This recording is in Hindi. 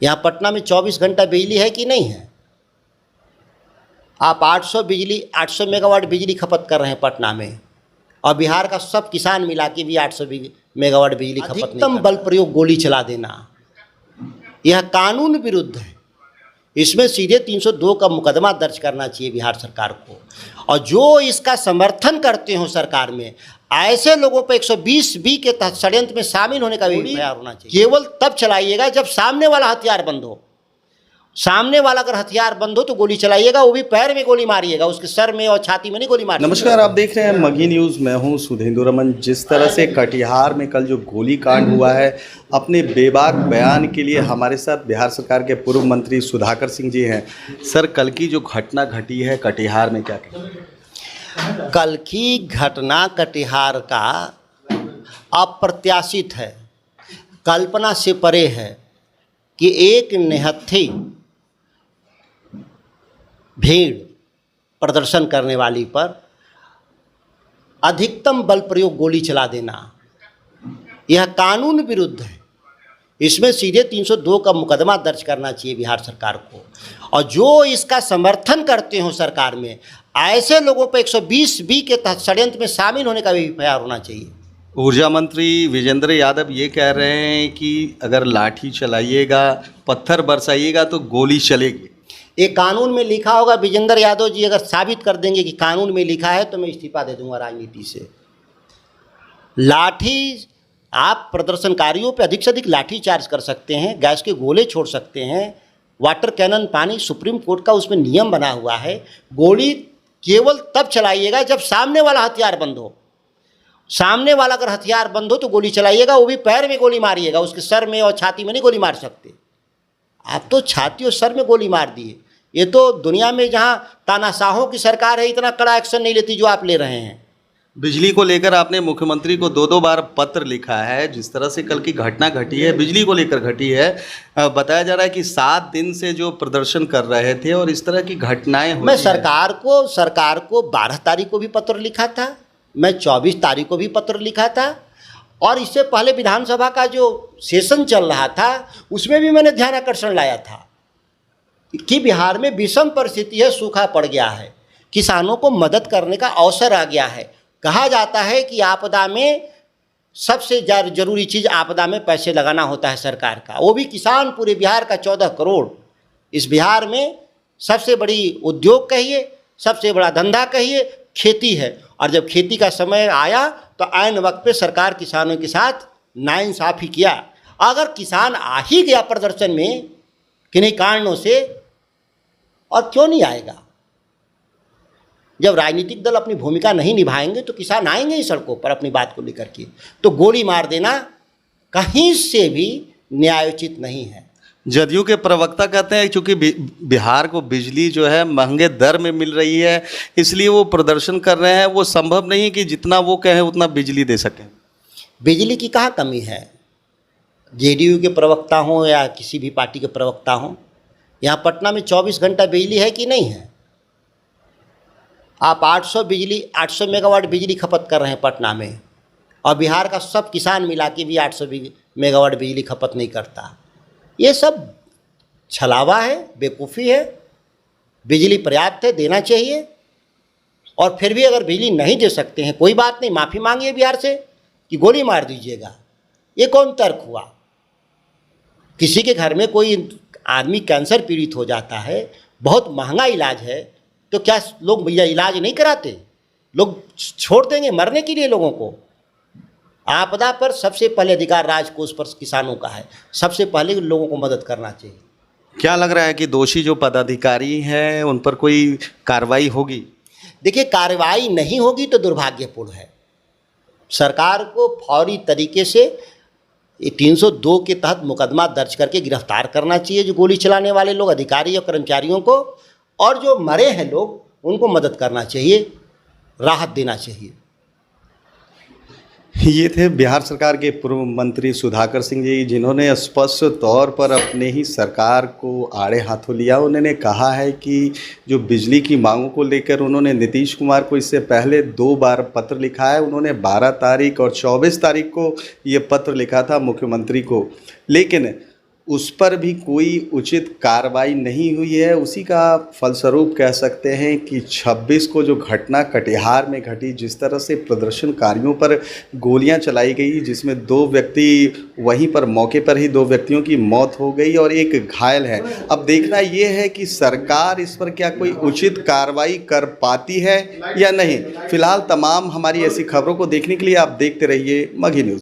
यहाँ पटना में 24 घंटा बिजली है कि नहीं है? आप 800 मेगावाट बिजली खपत कर रहे हैं पटना में, और बिहार का सब किसान मिला के भी 800 मेगावाट बिजली खपत नहीं। अधिकतम बल प्रयोग गोली चला देना यह कानून विरुद्ध है। इसमें सीधे 302 का मुकदमा दर्ज करना चाहिए बिहार सरकार को। और जो इसका समर्थन करते हो सरकार में, ऐसे लोगों पर 120B के तहत षड्यंत्र में शामिल होने का भी तैयार होना चाहिए। केवल तब चलाइएगा जब सामने वाला हथियार बंद हो। सामने वाला अगर हथियार बंद हो तो गोली चलाइएगा, वो भी पैर में गोली मारिएगा, उसके सर में और छाती में नहीं गोली मारिएगा। नमस्कार, आप देख रहे हैं मगही न्यूज़। मैं हूं सुधेंदु रमन। जिस तरह से कटिहार में कल जो गोली कांड हुआ है, अपने बेबाक बयान के लिए हमारे साथ बिहार सरकार के पूर्व मंत्री सुधाकर सिंह जी हैं। सर, कल की जो घटना घटी है कटिहार में, क्या कहेंगे? कल की घटना कटिहार का अप्रत्याशित है, कल्पना से परे है कि एक निहत्थी भीड़ प्रदर्शन करने वाली पर अधिकतम बल प्रयोग गोली चला देना यह कानून विरुद्ध है। इसमें सीधे 302 का मुकदमा दर्ज करना चाहिए बिहार सरकार को। और जो इसका समर्थन करते हो सरकार में, ऐसे लोगों पर 120B के तहत षड्यंत्र में शामिल होने का भी तैयार होना चाहिए। ऊर्जा मंत्री विजेंद्र यादव ये कह रहे हैं कि अगर लाठी चलाइएगा, पत्थर बरसाइएगा तो गोली चलेगी। ये कानून में लिखा होगा। विजेंद्र यादव जी अगर साबित कर देंगे कि कानून में लिखा है तो मैं इस्तीफा दे दूंगा राजनीति से। लाठी, आप प्रदर्शनकारियों पे अधिक से अधिक लाठी चार्ज कर सकते हैं, गैस के गोले छोड़ सकते हैं, वाटर कैनन, पानी, सुप्रीम कोर्ट का उसमें नियम बना हुआ है। गोली केवल तब चलाइएगा जब सामने वाला हथियार बंद हो। सामने वाला अगर हथियार बंद हो तो गोली चलाइएगा, वो भी पैर में गोली मारिएगा, उसके सर में और छाती में नहीं गोली मार सकते। आप तो छाती और सर में गोली मार दिए। ये तो दुनिया में जहाँ तानाशाहों की सरकार है, इतना कड़ा एक्शन नहीं लेती जो आप ले रहे हैं। बिजली को लेकर आपने मुख्यमंत्री को 2-2 बार पत्र लिखा है। जिस तरह से कल की घटना घटी है, बिजली को लेकर घटी है, बताया जा रहा है कि 7 दिन से जो प्रदर्शन कर रहे थे और इस तरह की घटनाएं हुई। मैं सरकार को 12 तारीख को भी पत्र लिखा था, मैं 24 तारीख को भी पत्र लिखा था, और इससे पहले विधानसभा का जो सेशन चल रहा था उसमें भी मैंने ध्यान आकर्षण लाया था कि बिहार में विषम परिस्थिति है, सूखा पड़ गया है, किसानों को मदद करने का अवसर आ गया है। कहा जाता है कि आपदा में सबसे जरूरी चीज़ आपदा में पैसे लगाना होता है सरकार का, वो भी किसान। पूरे बिहार का 14 करोड़, इस बिहार में सबसे बड़ी उद्योग कहिए, सबसे बड़ा धंधा कहिए, खेती है। और जब खेती का समय आया तो ऐन वक्त पे सरकार किसानों के साथ नाइंसाफ़ी किया। अगर किसान आ ही गया प्रदर्शन में किन्हीं कारणों से, और क्यों नहीं आएगा? जब राजनीतिक दल अपनी भूमिका नहीं निभाएंगे तो किसान आएंगे ही सड़कों पर अपनी बात को लेकर के। तो गोली मार देना कहीं से भी न्यायोचित नहीं है। जदयू के प्रवक्ता कहते हैं चूंकि बिहार को बिजली जो है महंगे दर में मिल रही है, इसलिए वो प्रदर्शन कर रहे हैं। वो संभव नहीं कि जितना वो कहें उतना बिजली दे सकें। बिजली की कहाँ कमी है? जेडीयू के प्रवक्ता हों या किसी भी पार्टी के प्रवक्ता हों, यहाँ पटना में 24 घंटा बिजली है कि नहीं है? आप 800 मेगावाट बिजली खपत कर रहे हैं पटना में, और बिहार का सब किसान मिला के भी 800 मेगावाट बिजली खपत नहीं करता। ये सब छलावा है, बेवकूफ़ी है। बिजली पर्याप्त है, देना चाहिए। और फिर भी अगर बिजली नहीं दे सकते हैं, कोई बात नहीं, माफ़ी मांगिए बिहार से कि गोली मार दीजिएगा। ये कौन तर्क हुआ? किसी के घर में कोई आदमी कैंसर पीड़ित हो जाता है, बहुत महंगा इलाज है, तो क्या लोग भैया इलाज नहीं कराते? लोग छोड़ देंगे मरने के लिए लोगों को? आपदा पर सबसे पहले अधिकार राजकोष पर किसानों का है, सबसे पहले लोगों को मदद करना चाहिए। क्या लग रहा है कि दोषी जो पदाधिकारी हैं उन पर कोई कार्रवाई होगी? देखिए, कार्रवाई नहीं होगी तो दुर्भाग्यपूर्ण है। सरकार को फौरी तरीके से 302 के तहत मुकदमा दर्ज करके गिरफ्तार करना चाहिए जो गोली चलाने वाले लोग, अधिकारी और कर्मचारियों को, और जो मरे हैं लोग उनको मदद करना चाहिए, राहत देना चाहिए। ये थे बिहार सरकार के पूर्व मंत्री सुधाकर सिंह जी, जिन्होंने स्पष्ट तौर पर अपने ही सरकार को आड़े हाथों लिया। उन्होंने कहा है कि जो बिजली की मांगों को लेकर उन्होंने नीतीश कुमार को इससे पहले 2 बार पत्र लिखा है। उन्होंने 12 तारीख और 24 तारीख को ये पत्र लिखा था मुख्यमंत्री को, लेकिन उस पर भी कोई उचित कार्रवाई नहीं हुई है। उसी का फलस्वरूप कह सकते हैं कि 26 को जो घटना कटिहार में घटी, जिस तरह से प्रदर्शनकारियों पर गोलियां चलाई गई, जिसमें 2 व्यक्ति वहीं पर मौके पर ही 2 व्यक्तियों की मौत हो गई और एक घायल है। अब देखना ये है कि सरकार इस पर क्या कोई उचित कार्रवाई कर पाती है या नहीं। फिलहाल तमाम हमारी ऐसी खबरों को देखने के लिए आप देखते रहिए मगही न्यूज़।